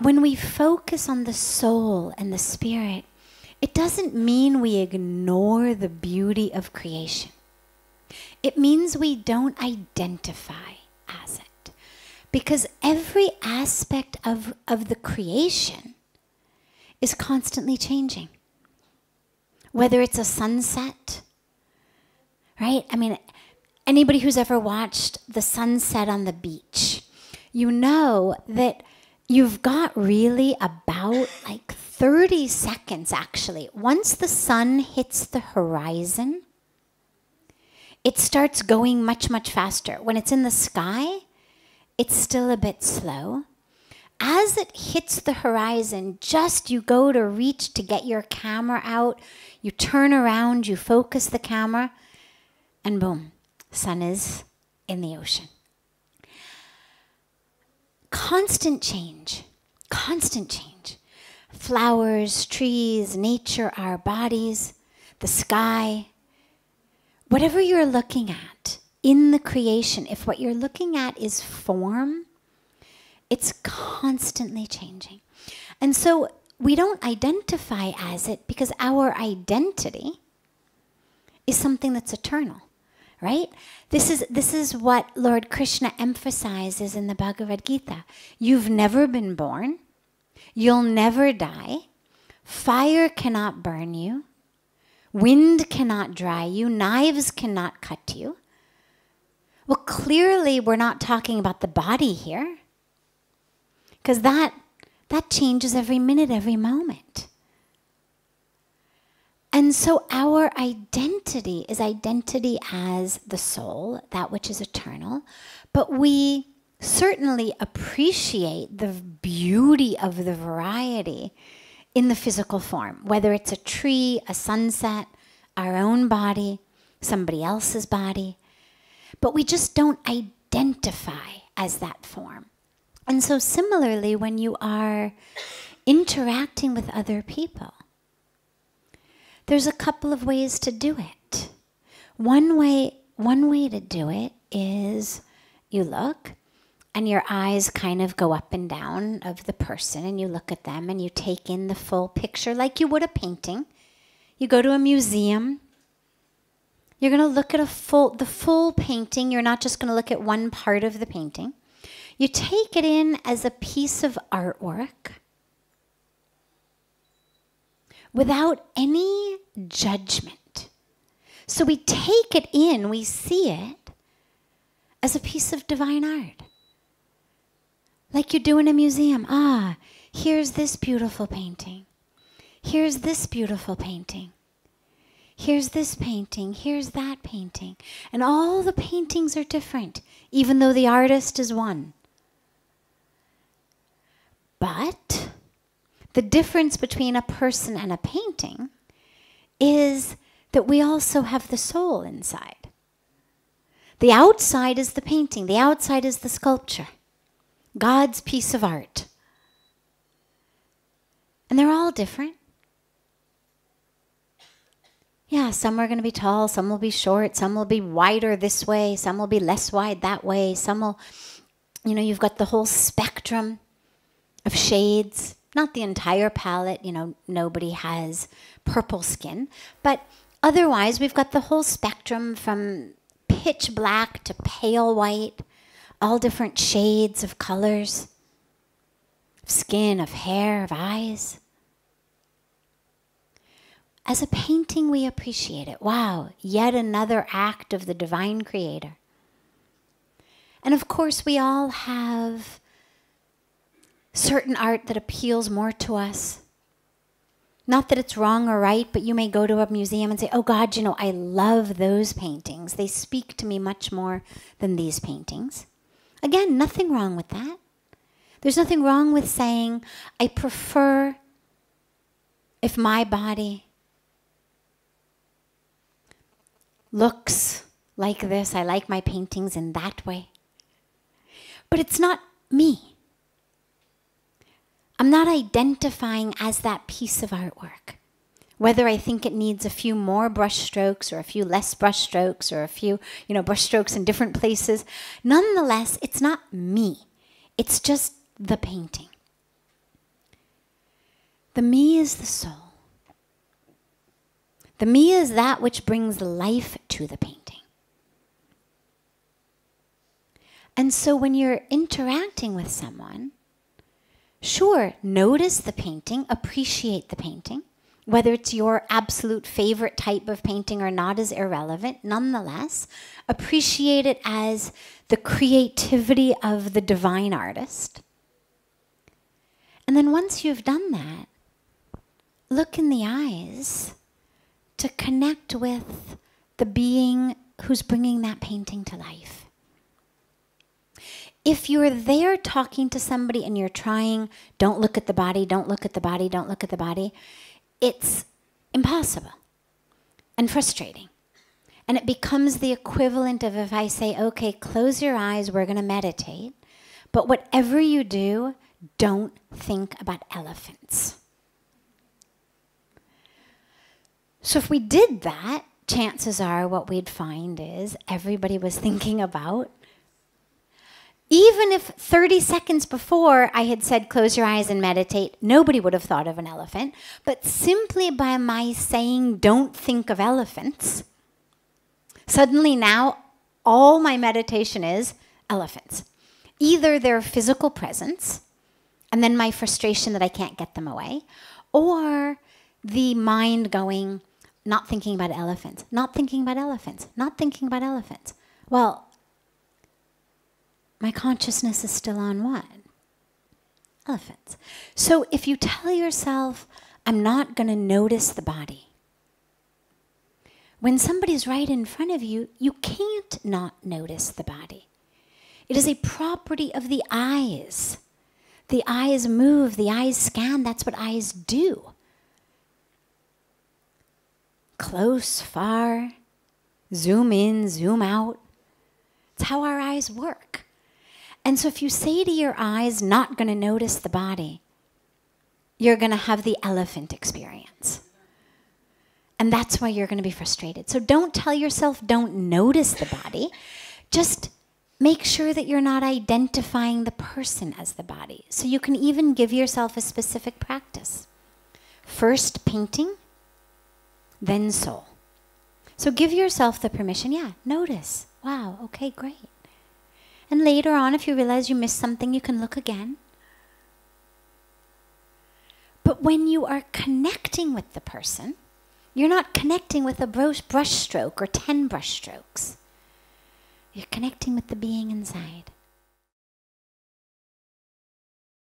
when we focus on the soul and the spirit, it doesn't mean we ignore the beauty of creation. It means we don't identify as it. Because every aspect of the creation is constantly changing. Whether it's a sunset, right? I mean, anybody who's ever watched the sunset on the beach, you know that you've got really about like 30 seconds actually. Once the sun hits the horizon, it starts going much, much faster. When it's in the sky, it's still a bit slow. As it hits the horizon, just you go to reach to get your camera out, you turn around, you focus the camera, and boom, sun is in the ocean. Constant change, constant change. Flowers, trees, nature, our bodies, the sky. Whatever you're looking at in the creation, if what you're looking at is form, it's constantly changing. And so we don't identify as it because our identity is something that's eternal, right? This is what Lord Krishna emphasizes in the Bhagavad Gita. You've never been born. You'll never die. Fire cannot burn you. Wind cannot dry you. Knives cannot cut you. Well, clearly we're not talking about the body here, because that changes every minute, every moment. And so our identity is identity as the soul, that which is eternal, but we certainly appreciate the beauty of the variety in the physical form, whether it's a tree, a sunset, our own body, somebody else's body, but we just don't identify as that form. And so similarly, when you are interacting with other people, there's a couple of ways to do it. One way to do it is you look and your eyes kind of go up and down of the person and you look at them and you take in the full picture like you would a painting. You go to a museum. You're going to look at the full painting. You're not just going to look at one part of the painting. You take it in as a piece of artwork without any judgment. So we take it in, we see it as a piece of divine art. Like you do in a museum. Ah, here's this beautiful painting. Here's this beautiful painting. Here's this painting. Here's that painting. And all the paintings are different, even though the artist is one. But the difference between a person and a painting is that we also have the soul inside. The outside is the painting. The outside is the sculpture. God's piece of art. And they're all different. Yeah, some are going to be tall, some will be short, some will be wider this way, some will be less wide that way, some will, you've got the whole spectrum of shades. Not the entire palette, nobody has purple skin. But otherwise, we've got the whole spectrum from pitch black to pale white, all different shades of colors, of skin, of hair, of eyes. As a painting, we appreciate it. Wow, yet another act of the divine creator. And of course, we all have certain art that appeals more to us. Not that it's wrong or right, but you may go to a museum and say, oh God, I love those paintings. They speak to me much more than these paintings. Again, nothing wrong with that. There's nothing wrong with saying, I prefer if my body looks like this. I like my paintings in that way. But it's not me. I'm not identifying as that piece of artwork. Whether I think it needs a few more brush strokes or a few less brush strokes or a few, brush strokes in different places. Nonetheless, it's not me. It's just the painting. The me is the soul. The me is that which brings life to the painting. And so when you're interacting with someone, sure, notice the painting, appreciate the painting. Whether it's your absolute favorite type of painting or not is irrelevant. Nonetheless, appreciate it as the creativity of the divine artist. And then once you've done that, look in the eyes to connect with the being who's bringing that painting to life. If you're there talking to somebody and you're trying, don't look at the body, don't look at the body, don't look at the body, it's impossible and frustrating. And it becomes the equivalent of if I say, okay, close your eyes, we're going to meditate. But whatever you do, don't think about elephants. So if we did that, chances are what we'd find is everybody was thinking about, even if 30 seconds before I had said close your eyes and meditate, nobody would have thought of an elephant. But simply by my saying don't think of elephants, suddenly now all my meditation is elephants. Either their physical presence, and then my frustration that I can't get them away, or the mind going, not thinking about elephants, not thinking about elephants, not thinking about elephants. Well, my consciousness is still on what? Elephants. So if you tell yourself, I'm not going to notice the body, when somebody's right in front of you, you can't not notice the body. It is a property of the eyes. The eyes move, the eyes scan, that's what eyes do. Close, far, zoom in, zoom out. It's how our eyes work. And so if you say to your eyes, not going to notice the body, you're going to have the elephant experience. And that's why you're going to be frustrated. So don't tell yourself, don't notice the body. Just make sure that you're not identifying the person as the body. So you can even give yourself a specific practice. First painting, then soul. So give yourself the permission, yeah, notice. Wow, okay, great. And later on, if you realize you missed something, you can look again. But when you are connecting with the person, you're not connecting with a brush stroke or 10 brush strokes. You're connecting with the being inside.